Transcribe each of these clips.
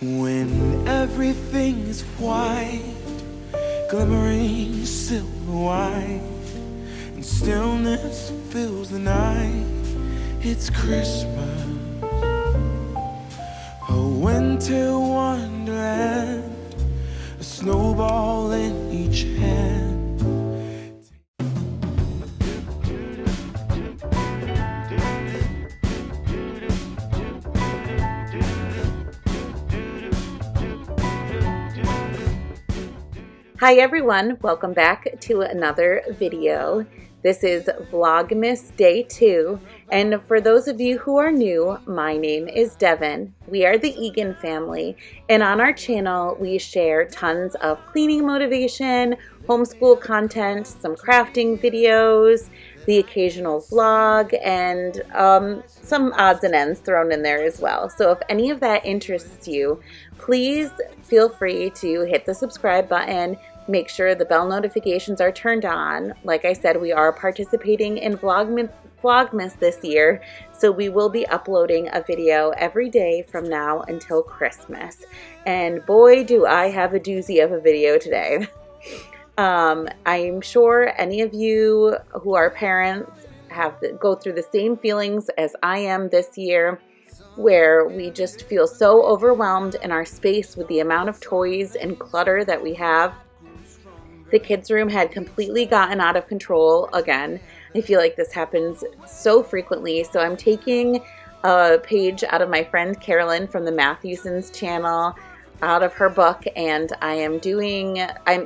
When everything is white, glimmering silver white, and stillness fills the night, it's Christmas, a winter wonderland, a snowball in each hand. Hi everyone, welcome back to another video. This is Vlogmas Day 2, and for those of you who are new, my name is Devin. We are the Egan family, and on our channel we share tons of cleaning motivation, homeschool content, some crafting videos, the occasional vlog, and some odds and ends thrown in there as well. So if any of that interests you, please feel free to hit the subscribe button. Make sure the bell notifications are turned on. Like I said, we are participating in Vlogmas this year, so we will be uploading a video every day from now until Christmas. And boy, do I have a doozy of a video today. I'm sure any of you who are parents have to go through the same feelings as I am this year, where we just feel so overwhelmed in our space with the amount of toys and clutter that we have. The kids' room had completely gotten out of control again. I feel like this happens so frequently, so I'm taking a page out of my friend Karalin from the Matthewson's channel, out of her book, and I'm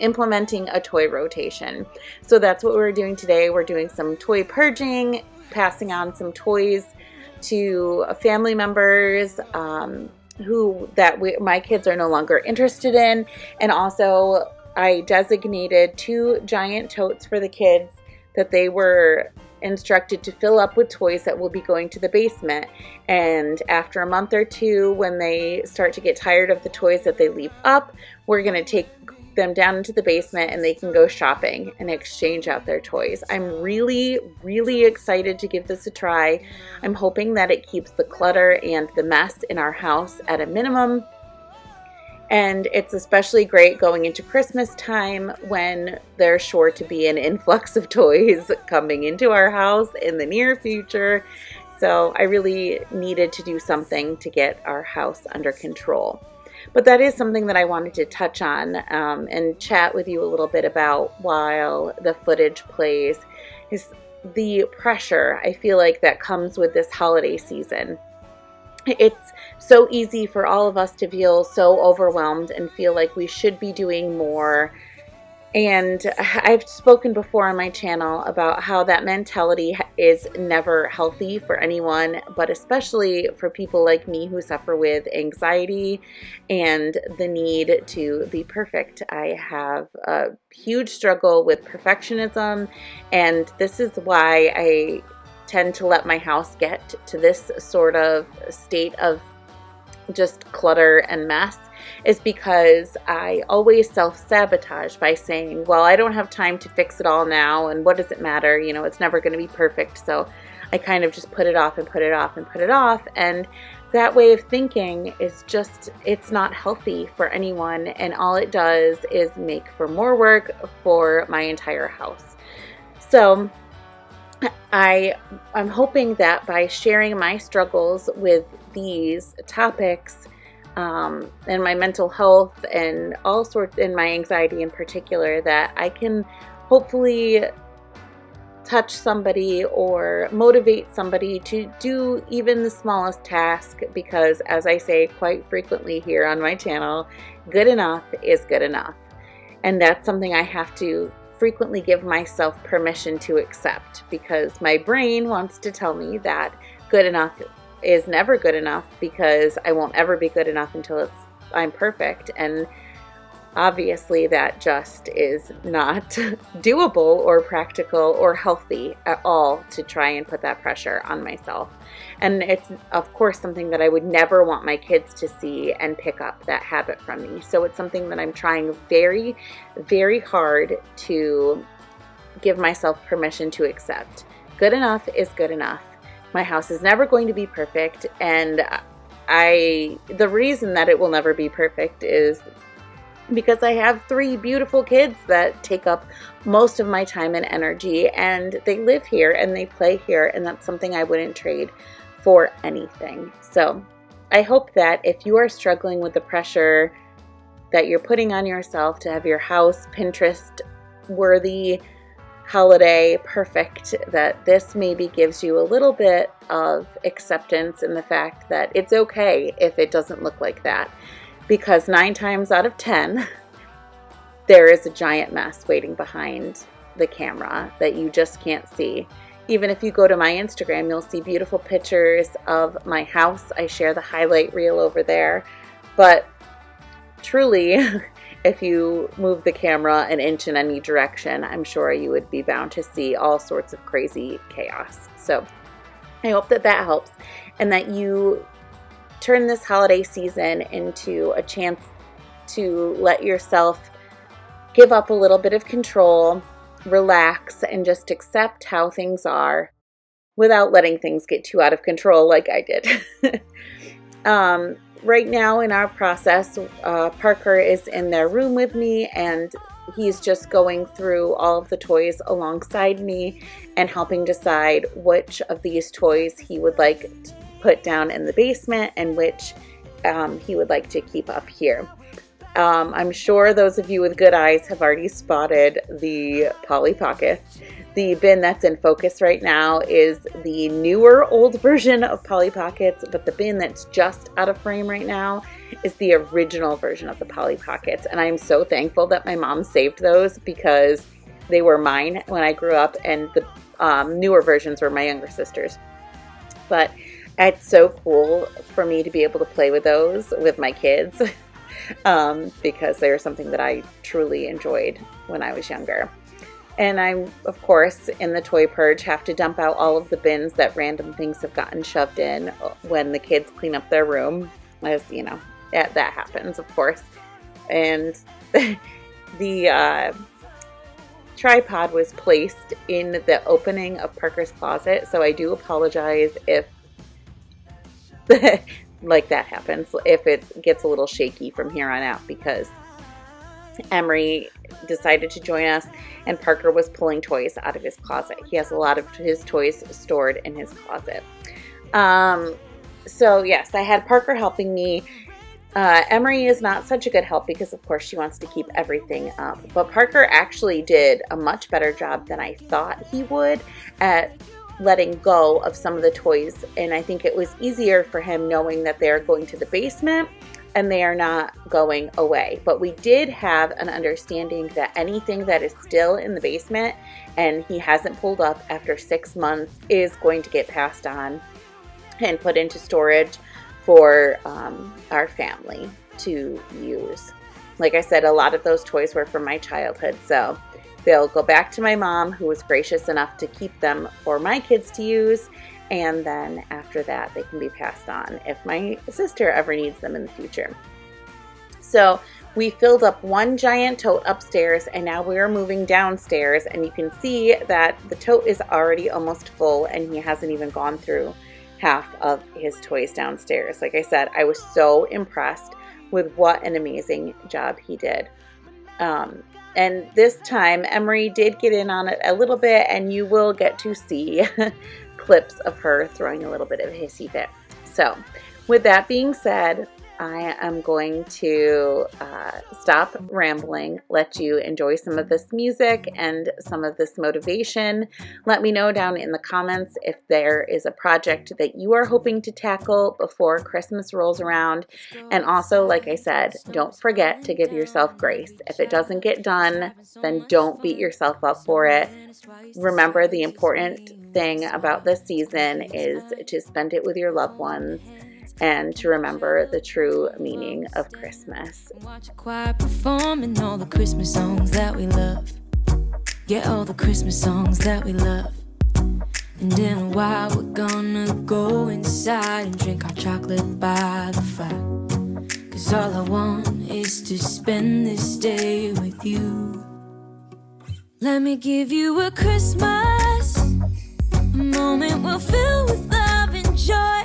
implementing a toy rotation. So that's what we're doing today. We're doing some toy purging, passing on some toys to family members my kids are no longer interested in, and also I designated 2 giant totes for the kids that they were instructed to fill up with toys that will be going to the basement. And after a month or two, when they start to get tired of the toys that they leave up, we're going to take them down into the basement and they can go shopping and exchange out their toys. I'm really, really excited to give this a try. I'm hoping that it keeps the clutter and the mess in our house at a minimum. And it's especially great going into Christmas time when there's sure to be an influx of toys coming into our house in the near future. So I really needed to do something to get our house under control. But that is something that I wanted to touch on and chat with you a little bit about while the footage plays, is the pressure I feel like that comes with this holiday season. It's so easy for all of us to feel so overwhelmed and feel like we should be doing more. And I've spoken before on my channel about how that mentality is never healthy for anyone, but especially for people like me who suffer with anxiety and the need to be perfect. I have a huge struggle with perfectionism, and this is why I tend to let my house get to this sort of state of just clutter and mess, is because I always self-sabotage by saying, well, I don't have time to fix it all now, and what does it matter? You know, it's never going to be perfect. So I kind of just put it off and put it off and put it off. And that way of thinking is just, it's not healthy for anyone. And all it does is make for more work for my entire house. So I'm hoping that by sharing my struggles with these topics and my mental health and all sorts, and my anxiety in particular, that I can hopefully touch somebody or motivate somebody to do even the smallest task, because as I say quite frequently here on my channel, good enough is good enough. And that's something I have to frequently give myself permission to accept, because my brain wants to tell me that good enough is never good enough, because I won't ever be good enough until I'm perfect. And obviously that just is not doable or practical or healthy at all, to try and put that pressure on myself. And it's of course something that I would never want my kids to see and pick up that habit from me. So it's something that I'm trying very, very hard to give myself permission to accept. Good enough is good enough. My house is never going to be perfect, and the reason that it will never be perfect is because I have 3 beautiful kids that take up most of my time and energy, and they live here and they play here, and that's something I wouldn't trade for anything. So I hope that if you are struggling with the pressure that you're putting on yourself to have your house Pinterest worthy, holiday perfect, that this maybe gives you a little bit of acceptance in the fact that it's okay if it doesn't look like that. Because 9 times out of 10, there is a giant mess waiting behind the camera that you just can't see. Even if you go to my Instagram, you'll see beautiful pictures of my house. I share the highlight reel over there. But truly, if you move the camera an inch in any direction, I'm sure you would be bound to see all sorts of crazy chaos. So I hope that that helps, and that you turn this holiday season into a chance to let yourself give up a little bit of control, relax, and just accept how things are without letting things get too out of control like I did. Right now in our process, Parker is in their room with me, and he's just going through all of the toys alongside me and helping decide which of these toys he would like to put down in the basement and which he would like to keep up here. I'm sure those of you with good eyes have already spotted the Polly Pockets. The bin that's in focus right now is the newer old version of Polly Pockets, but the bin that's just out of frame right now is the original version of the Polly Pockets. And I'm so thankful that my mom saved those because they were mine when I grew up, and the newer versions were my younger sister's. But it's so cool for me to be able to play with those with my kids because they were something that I truly enjoyed when I was younger. And I, of course, in the toy purge, have to dump out all of the bins that random things have gotten shoved in when the kids clean up their room, as you know, that happens, of course. And the tripod was placed in the opening of Parker's closet, so I do apologize if like that happens, if it gets a little shaky from here on out, because Emery decided to join us and Parker was pulling toys out of his closet. He has a lot of his toys stored in his closet. So yes, I had Parker helping me. Emery is not such a good help because of course she wants to keep everything up, but Parker actually did a much better job than I thought he would at letting go of some of the toys, and I think it was easier for him knowing that they're going to the basement and they are not going away. But we did have an understanding that anything that is still in the basement and he hasn't pulled up after 6 months is going to get passed on and put into storage for our family to use. Like I said, a lot of those toys were from my childhood, so they'll go back to my mom, who was gracious enough to keep them for my kids to use, and then after that they can be passed on if my sister ever needs them in the future. So we filled up one giant tote upstairs, and now we are moving downstairs, and you can see that the tote is already almost full and he hasn't even gone through half of his toys downstairs. Like I said, I was so impressed with what an amazing job he did. And this time Emery did get in on it a little bit, and you will get to see clips of her throwing a little bit of a hissy fit. So with that being said, I am going to stop rambling, let you enjoy some of this music and some of this motivation. Let me know down in the comments if there is a project that you are hoping to tackle before Christmas rolls around. And also, like I said, don't forget to give yourself grace. If it doesn't get done, then don't beat yourself up for it. Remember, the important thing about this season is to spend it with your loved ones and to remember the true meaning of Christmas. Watch a choir performing all the Christmas songs that we love. Yeah, all the Christmas songs that we love. And in a while we're gonna go inside and drink our chocolate by the fire. 'Cause all I want is to spend this day with you. Let me give you a Christmas, a moment we'll fill with love and joy.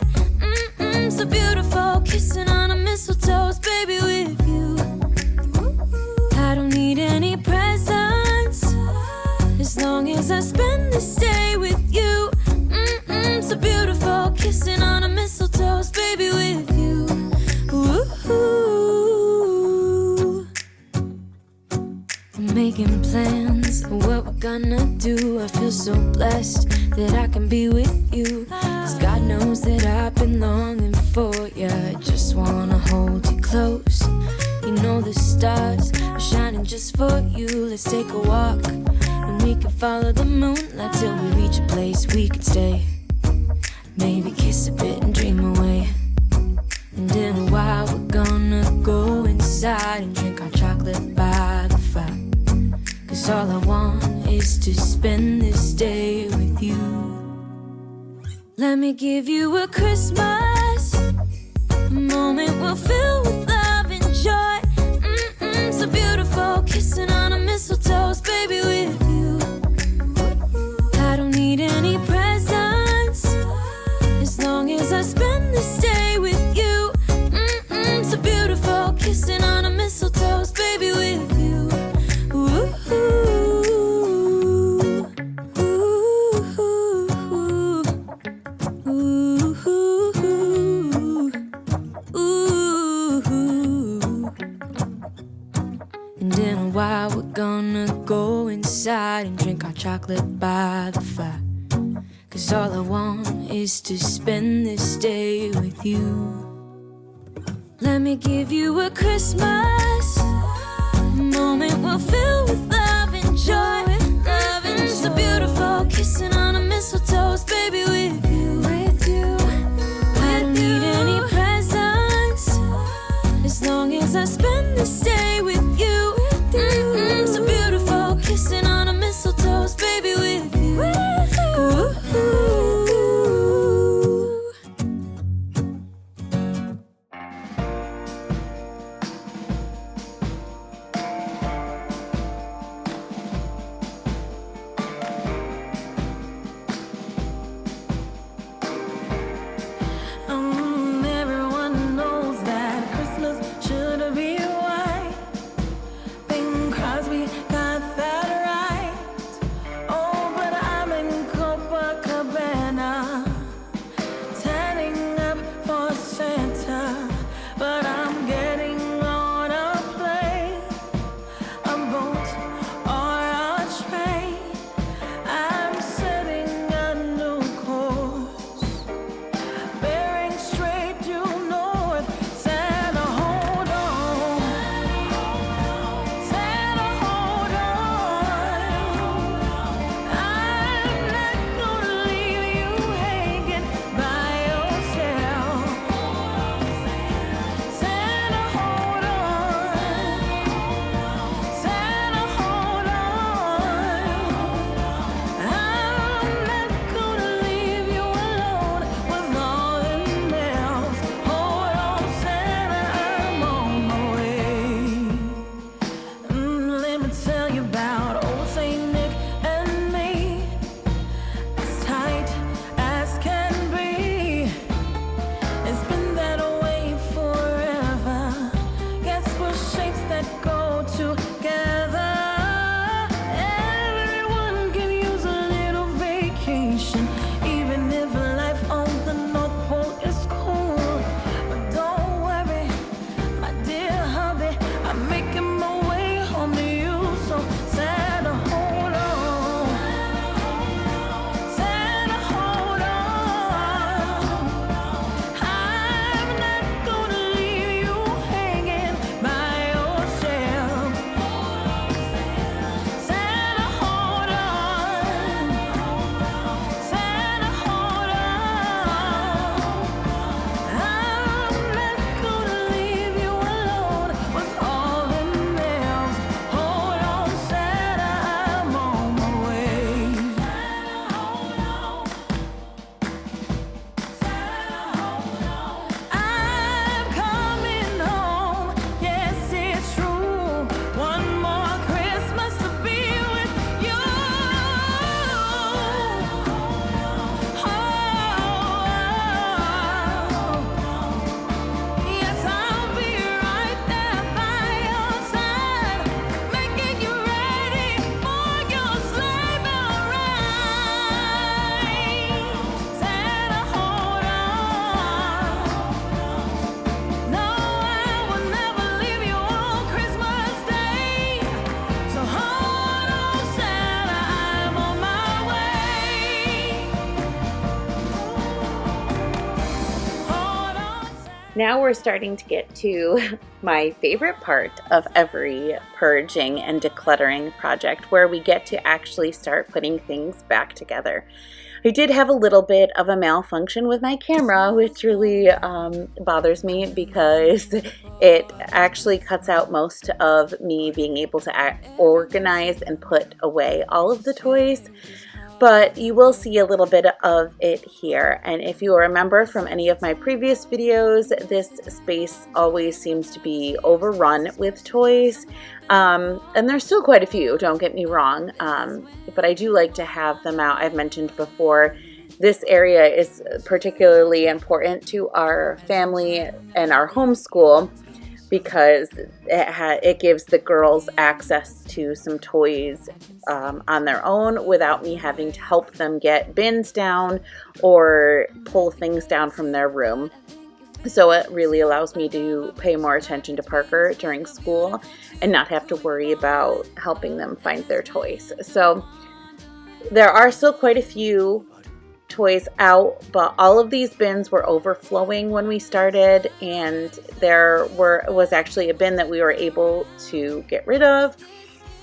So beautiful, kissing on a mistletoe, baby, with you. I don't need any presents, as long as I spend this day with you. So beautiful, kissing on a mistletoe, baby, with you. Ooh. I'm making plans of what we're gonna do. I feel so blessed that I can be with you, 'cause God knows that I've been longing for you. I just wanna hold you close. You know the stars are shining just for you. Let's take a walk and we can follow the moonlight till we reach a place we can stay. Maybe kiss a bit and dream away. And in a while we're gonna go inside and drink our chocolate by the fire, 'cause all I want is to spend this day with you. Let me give you a Christmas, a moment we'll fill with love and joy. So beautiful, kissing on a mistletoe, baby, with you. I don't need any presents, as long as I spend this day with you. So beautiful, kissing on a mistletoe, baby, with you. Ooh. And in a while we're gonna go inside and drink our chocolate by the fire, 'cause all I want is to spend this day with you. Let me give you a Christmas, a moment we'll fill with love and joy. Love and so beautiful, kissing on a mistletoe, baby, with you. I don't need any presents, as long as I spend this day with you. So beautiful, kissing on a mistletoe, baby, with you. Ooh. Now we're starting to get to my favorite part of every purging and decluttering project, where we get to actually start putting things back together. I did have a little bit of a malfunction with my camera, which really bothers me because it actually cuts out most of me being able to organize and put away all of the toys. But you will see a little bit of it here. And if you remember from any of my previous videos, this space always seems to be overrun with toys. And there's still quite a few, don't get me wrong. But I do like to have them out. I've mentioned before, this area is particularly important to our family and our homeschool, because it gives the girls access to some toys on their own without me having to help them get bins down or pull things down from their room. So it really allows me to pay more attention to Parker during school and not have to worry about helping them find their toys. So there are still quite a few toys out, but all of these bins were overflowing when we started, and there was actually a bin that we were able to get rid of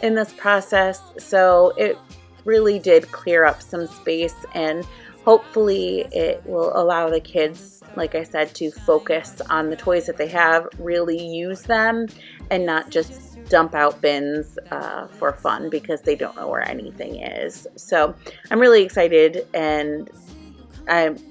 in this process. So it really did clear up some space, and hopefully it will allow the kids, like I said, to focus on the toys that they have, really use them, and not just dump out bins for fun because they don't know where anything is. So I'm really excited and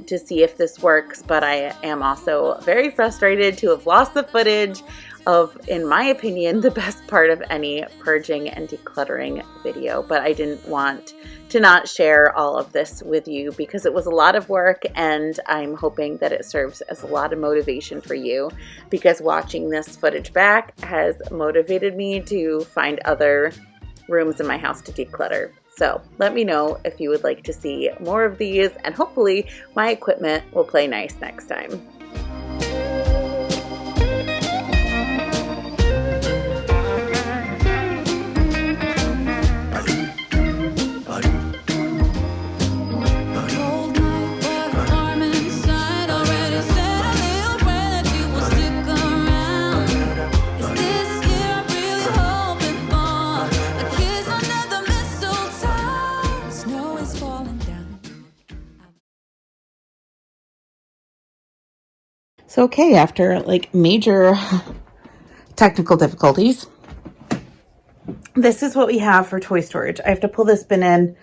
to see if this works, but I am also very frustrated to have lost the footage of, in my opinion, the best part of any purging and decluttering video. But I didn't want to not share all of this with you because it was a lot of work, and I'm hoping that it serves as a lot of motivation for you, because watching this footage back has motivated me to find other rooms in my house to declutter. So let me know if you would like to see more of these, and hopefully my equipment will play nice next time. So okay, after like major technical difficulties, this is what we have for toy storage. I have to pull this bin in,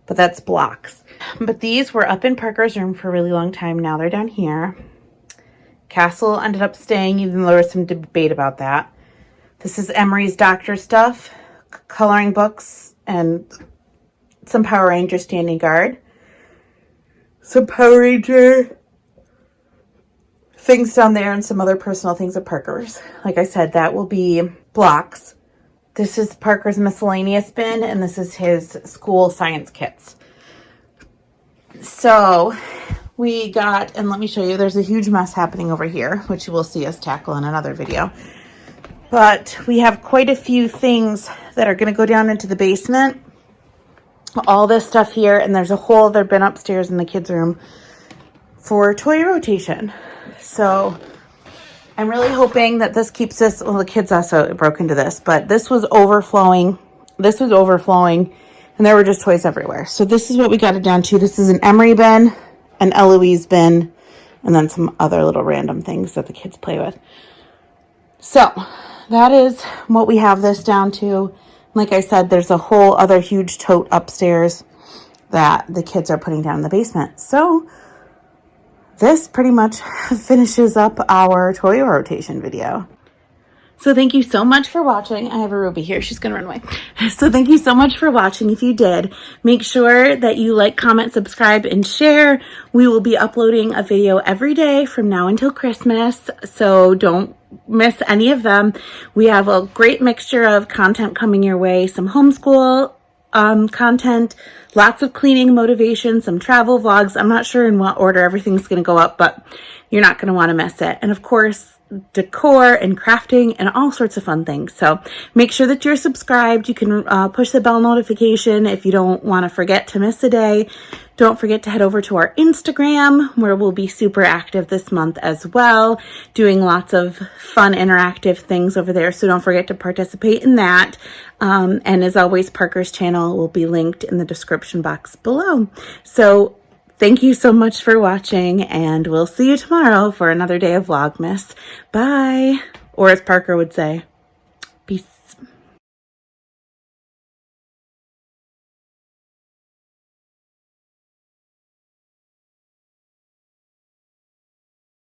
but that's blocks. But these were up in Parker's room for a really long time. Now they're down here. Castle ended up staying, even though there was some debate about that. This is Emery's doctor stuff, coloring books, and some Power Ranger standing guard. Some Power Ranger things down there, and some other personal things at Parker's. Like I said, that will be blocks. This is Parker's miscellaneous bin, and this is his school science kits. So we got, and let me show you, there's a huge mess happening over here, which you will see us tackle in another video. But we have quite a few things that are going to go down into the basement. All this stuff here, and there's a whole other bin upstairs in the kids' room for toy rotation. So I'm really hoping that this keeps this, well, the kids also broke into this, but this was overflowing. This was overflowing, and there were just toys everywhere. So this is what we got it down to. This is an Emery bin, an Eloise bin, and then some other little random things that the kids play with. So that is what we have this down to. Like I said, there's a whole other huge tote upstairs that the kids are putting down in the basement. So this pretty much finishes up our toy rotation video. So thank you so much for watching. I have a Ruby here. She's going to run away. So thank you so much for watching. If you did, make sure that you like, comment, subscribe, and share. We will be uploading a video every day from now until Christmas. So don't miss any of them. We have a great mixture of content coming your way. Some homeschool content, lots of cleaning motivation, some travel vlogs. I'm not sure in what order everything's going to go up, but you're not going to want to miss it. And of course, decor and crafting and all sorts of fun things. So make sure that you're subscribed. You can push the bell notification if you don't want to forget to miss a day. Don't forget to head over to our Instagram, where we'll be super active this month as well, doing lots of fun interactive things over there. So don't forget to participate in that. And as always, Parker's channel will be linked in the description box below. So thank you so much for watching, and we'll see you tomorrow for another day of Vlogmas. Bye. Or as Parker would say,